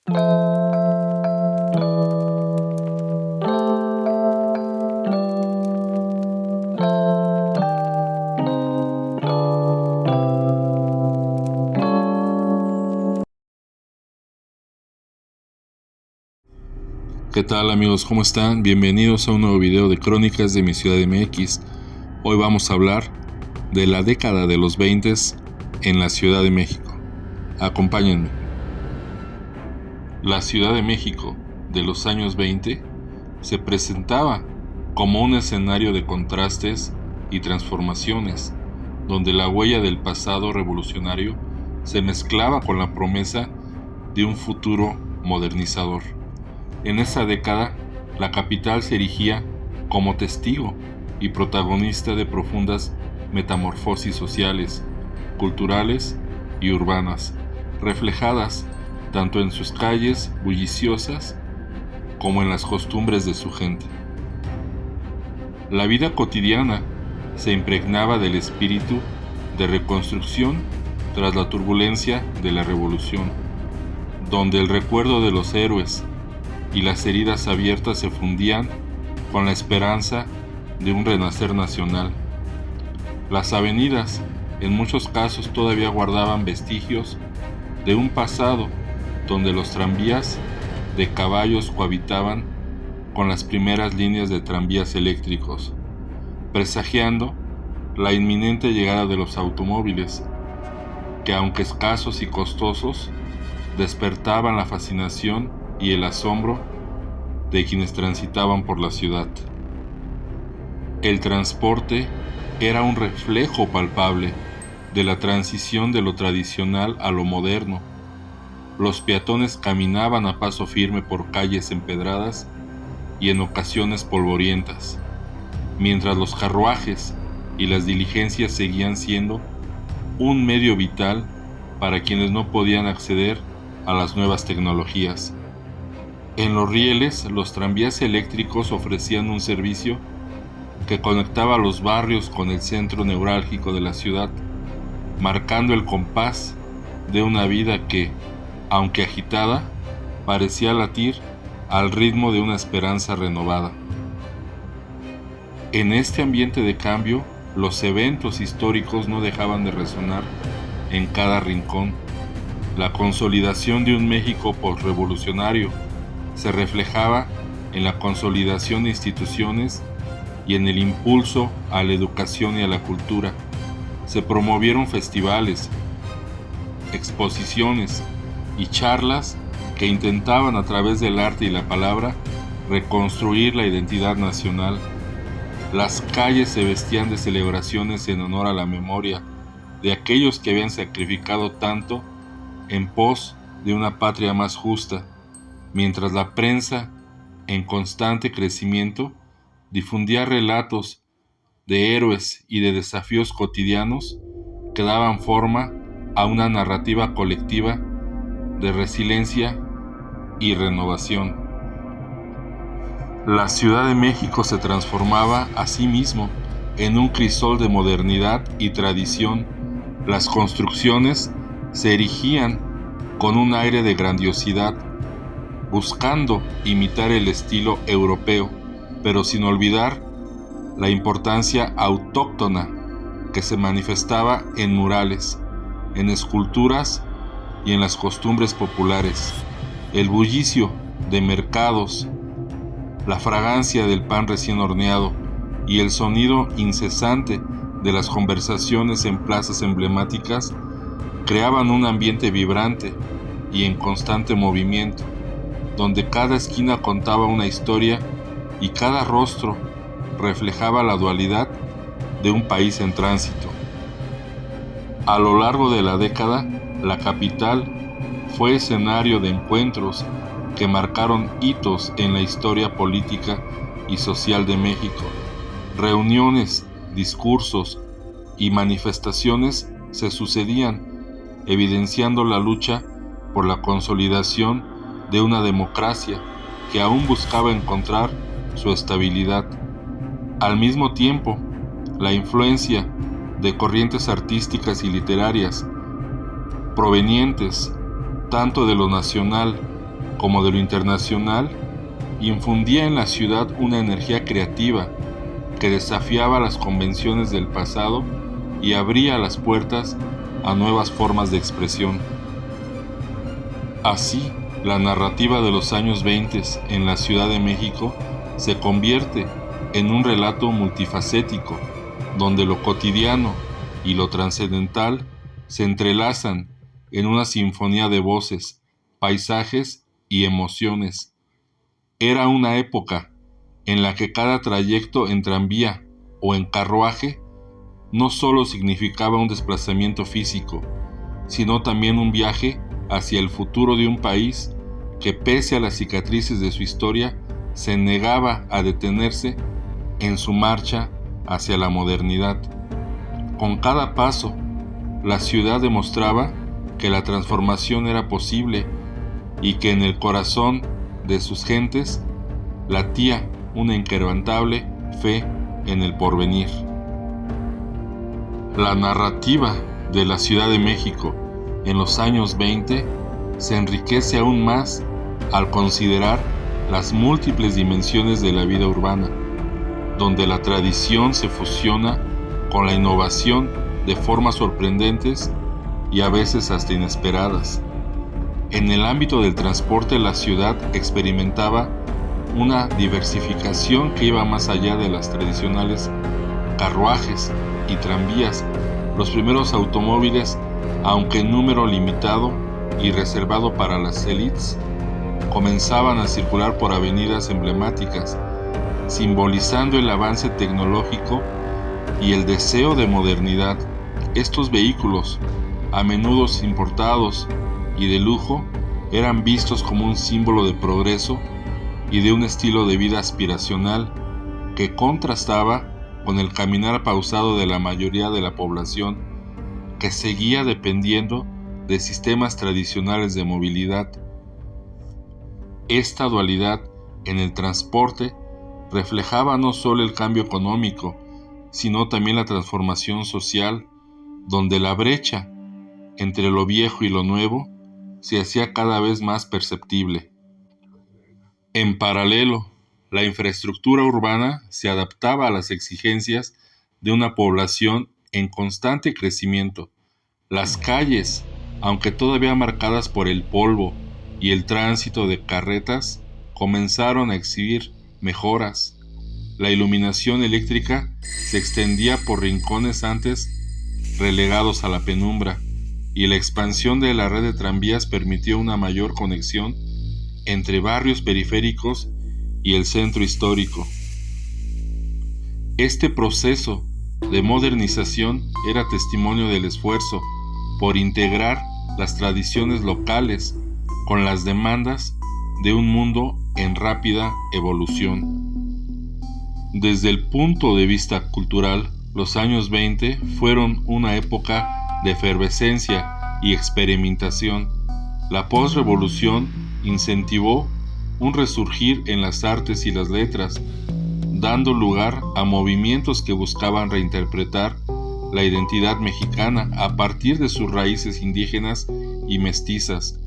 ¿Qué tal amigos? ¿Cómo están? Bienvenidos a un nuevo video de Crónicas de mi Ciudad MX. Hoy vamos a hablar de la década de los 20 en la Ciudad de México. Acompáñenme. La Ciudad de México de los años 20 se presentaba como un escenario de contrastes y transformaciones, donde la huella del pasado revolucionario se mezclaba con la promesa de un futuro modernizador. En esa década, la capital se erigía como testigo y protagonista de profundas metamorfosis sociales, culturales y urbanas, reflejadas tanto en sus calles bulliciosas como en las costumbres de su gente. La vida cotidiana se impregnaba del espíritu de reconstrucción tras la turbulencia de la revolución, donde el recuerdo de los héroes y las heridas abiertas se fundían con la esperanza de un renacer nacional. Las avenidas, en muchos casos, todavía guardaban vestigios de un pasado donde los tranvías de caballos cohabitaban con las primeras líneas de tranvías eléctricos, presagiando la inminente llegada de los automóviles, que aunque escasos y costosos, despertaban la fascinación y el asombro de quienes transitaban por la ciudad. El transporte era un reflejo palpable de la transición de lo tradicional a lo moderno. Los peatones caminaban a paso firme por calles empedradas y en ocasiones polvorientas, mientras los carruajes y las diligencias seguían siendo un medio vital para quienes no podían acceder a las nuevas tecnologías. En los rieles, los tranvías eléctricos ofrecían un servicio que conectaba los barrios con el centro neurálgico de la ciudad, marcando el compás de una vida que, aunque agitada, parecía latir al ritmo de una esperanza renovada. En este ambiente de cambio, los eventos históricos no dejaban de resonar en cada rincón. La consolidación de un México posrevolucionario se reflejaba en la consolidación de instituciones y en el impulso a la educación y a la cultura. Se promovieron festivales, exposiciones y charlas que intentaban a través del arte y la palabra reconstruir la identidad nacional. Las calles se vestían de celebraciones en honor a la memoria de aquellos que habían sacrificado tanto en pos de una patria más justa, mientras la prensa, en constante crecimiento, difundía relatos de héroes y de desafíos cotidianos que daban forma a una narrativa colectiva de resiliencia y renovación. La Ciudad de México se transformaba a sí mismo en un crisol de modernidad y tradición. Las construcciones se erigían con un aire de grandiosidad, buscando imitar el estilo europeo, pero sin olvidar la importancia autóctona que se manifestaba en murales, en esculturas y en las costumbres populares. El bullicio de mercados, la fragancia del pan recién horneado y el sonido incesante de las conversaciones en plazas emblemáticas creaban un ambiente vibrante y en constante movimiento, donde cada esquina contaba una historia y cada rostro reflejaba la dualidad de un país en tránsito. A lo largo de la década, la capital fue escenario de encuentros que marcaron hitos en la historia política y social de México. Reuniones, discursos y manifestaciones se sucedían, evidenciando la lucha por la consolidación de una democracia que aún buscaba encontrar su estabilidad. Al mismo tiempo, la influencia de corrientes artísticas y literarias provenientes tanto de lo nacional como de lo internacional, infundía en la ciudad una energía creativa que desafiaba las convenciones del pasado y abría las puertas a nuevas formas de expresión. Así, la narrativa de los años 20 en la Ciudad de México se convierte en un relato multifacético, donde lo cotidiano y lo trascendental se entrelazan en una sinfonía de voces, paisajes y emociones. Era una época en la que cada trayecto en tranvía o en carruaje no solo significaba un desplazamiento físico, sino también un viaje hacia el futuro de un país que, pese a las cicatrices de su historia, se negaba a detenerse en su marcha hacia la modernidad. Con cada paso, la ciudad demostraba que la transformación era posible y que en el corazón de sus gentes latía una inquebrantable fe en el porvenir. La narrativa de la Ciudad de México en los años 20 se enriquece aún más al considerar las múltiples dimensiones de la vida urbana, donde la tradición se fusiona con la innovación de formas sorprendentes y a veces hasta inesperadas. En el ámbito del transporte, la ciudad experimentaba una diversificación que iba más allá de las tradicionales carruajes y tranvías. Los primeros automóviles, aunque en número limitado y reservado para las élites, comenzaban a circular por avenidas emblemáticas, simbolizando el avance tecnológico y el deseo de modernidad. Estos vehículos, a menudo importados y de lujo, eran vistos como un símbolo de progreso y de un estilo de vida aspiracional que contrastaba con el caminar pausado de la mayoría de la población, que seguía dependiendo de sistemas tradicionales de movilidad. Esta dualidad en el transporte reflejaba no solo el cambio económico, sino también la transformación social, donde la brecha entre lo viejo y lo nuevo se hacía cada vez más perceptible. En paralelo, la infraestructura urbana se adaptaba a las exigencias de una población en constante crecimiento. Las calles, aunque todavía marcadas por el polvo y el tránsito de carretas, comenzaron a exhibir mejoras. La iluminación eléctrica se extendía por rincones antes relegados a la penumbra, y la expansión de la red de tranvías permitió una mayor conexión entre barrios periféricos y el centro histórico. Este proceso de modernización era testimonio del esfuerzo por integrar las tradiciones locales con las demandas de un mundo en rápida evolución. Desde el punto de vista cultural, los años 20 fueron una época de efervescencia y experimentación. La posrevolución incentivó un resurgir en las artes y las letras, dando lugar a movimientos que buscaban reinterpretar la identidad mexicana a partir de sus raíces indígenas y mestizas.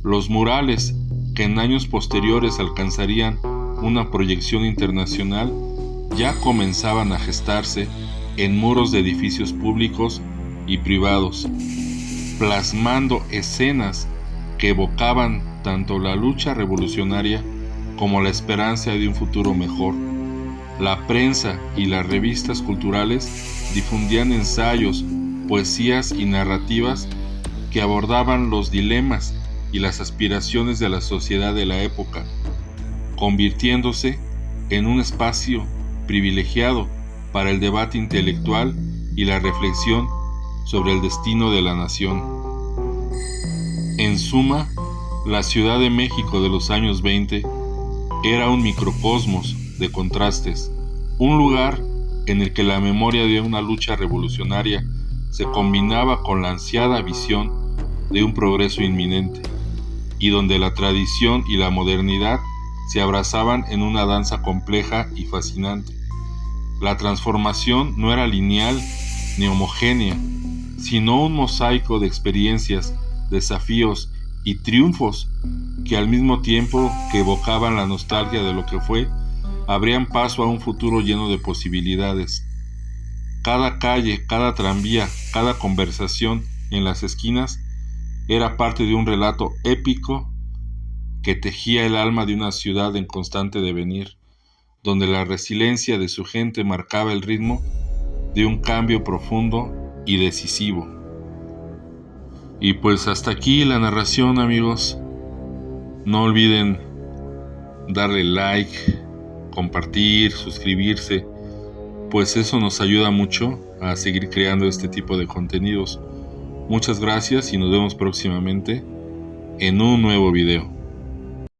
Los murales, que en años posteriores alcanzarían una proyección internacional, ya comenzaban a gestarse en muros de edificios públicos y privados, plasmando escenas que evocaban tanto la lucha revolucionaria como la esperanza de un futuro mejor. La prensa y las revistas culturales difundían ensayos, poesías y narrativas que abordaban los dilemas y las aspiraciones de la sociedad de la época, convirtiéndose en un espacio privilegiado para el debate intelectual y la reflexión sobre el destino de la nación. En suma, la Ciudad de México de los años 20 era un microcosmos de contrastes, un lugar en el que la memoria de una lucha revolucionaria se combinaba con la ansiada visión de un progreso inminente, y donde la tradición y la modernidad se abrazaban en una danza compleja y fascinante. La transformación no era lineal ni homogénea, sino un mosaico de experiencias, desafíos y triunfos que al mismo tiempo que evocaban la nostalgia de lo que fue, abrían paso a un futuro lleno de posibilidades. Cada calle, cada tranvía, cada conversación en las esquinas era parte de un relato épico que tejía el alma de una ciudad en constante devenir, donde la resiliencia de su gente marcaba el ritmo de un cambio profundo y decisivo. Y pues hasta aquí la narración, amigos. No olviden darle like, compartir, suscribirse, pues eso nos ayuda mucho a seguir creando este tipo de contenidos. Muchas gracias y nos vemos próximamente en un nuevo video.